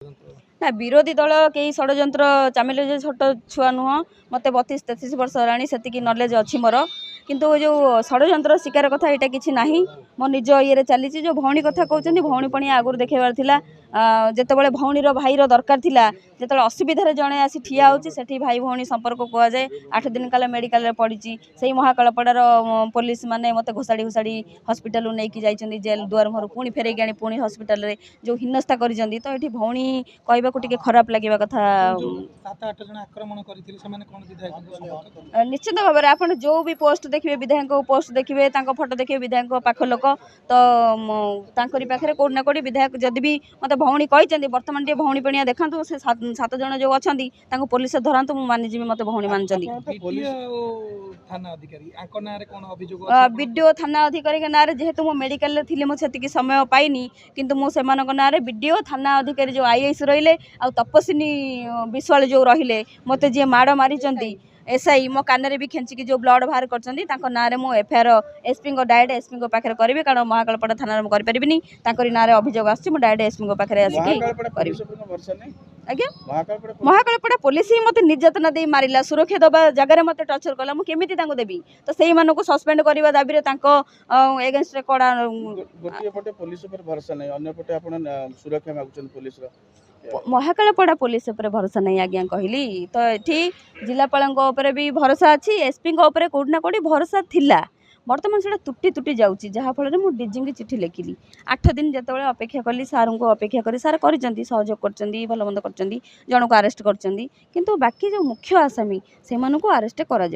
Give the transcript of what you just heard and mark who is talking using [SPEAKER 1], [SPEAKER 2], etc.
[SPEAKER 1] ना विरोधी दल कई षड्यंत्र चामिले जे छोट छुआ नुह मत 32-33 वर्ष होलानी सेतिकी नॉलेज अच्छी मोर किंतु जो षड्यंत्र शिकार कथा यहाँ किसी ना मो निज ये चली जो भौणी कथा कहते भौणी पणी आगुरी देखेबार थिला जितेबाला भौणीर भाईर दरकार थिला जो असुविधार जड़े आसी ठिया होती भाई भौणी संपर्क कहुए 8 दिन काल मेडिकल पड़ी से महाकालपड़ार पुलिस माने मत घोषाड़ी घोषाड़ी हस्पिटाल नहीं जाइए जेल दुआर मुहर पुणी फेरैक आनी पुणी हस्पिटाल जो हिन्नस्ता कर तो ये भौणी कहवाक टिके खराब लगे कथा निश्चित भाव में आप जो भी पोस्ट देखिए विधायक पोस्ट देखिए फोटो देखिए विधायक पाख लोक तो पाखे कौटना कौटी विधायक जदि भी मत भौणी कहते बर्तमान टे भौणी पणिया देखा से 7 जन जो अच्छा पुलिस धरतु मुझे मानिजी मत भौणी मानते विडीओ थाना अधिकारी ना जेहेतु मो मेडिकल थी मुझे समय पाइनी किंतु मुझे ना विडीओ थाना अधिकारी जो आईएएस रहिले आ तपस्विनी विश्वाल जो रहिले मत जी माड़ मारी एसआई मो कान भी खेचिकी जो ब्लड बाहर कर ना मु एफआईआर एसपी डायरेक्ट एसपी पाखे करी कारण महाकालपड़ा थाना करें ना अभियोग आसी डायरेक्ट एसपी पाखे आज्ञा महाकालपड़ा पुलिस ही मत निर्यातना दे मारा सुरक्षा दबा जगह मत टर्चर कला मुझे देवी तो से सस्पेंड करने दाबी एगेन्स्ट कड़ा महाकालपड़ा पुलिस भरोसा नहीं आज्ञा कहली तो ये जिलापाल भी भरोसा अच्छी एसपी कौटना कौटी भरोसा थिला बर्तमान से तुटी तुटी जाऊँगी जहाँफल मुझे डीजी की चिठी लिखिली 8 दिन जो अपेक्षा कली सार को अपेक्षा करी सार कर सहयोग कर भल मंद कर जन को आरेस्ट कर बाकी जो मुख्य आसामी से आरेस्ट कर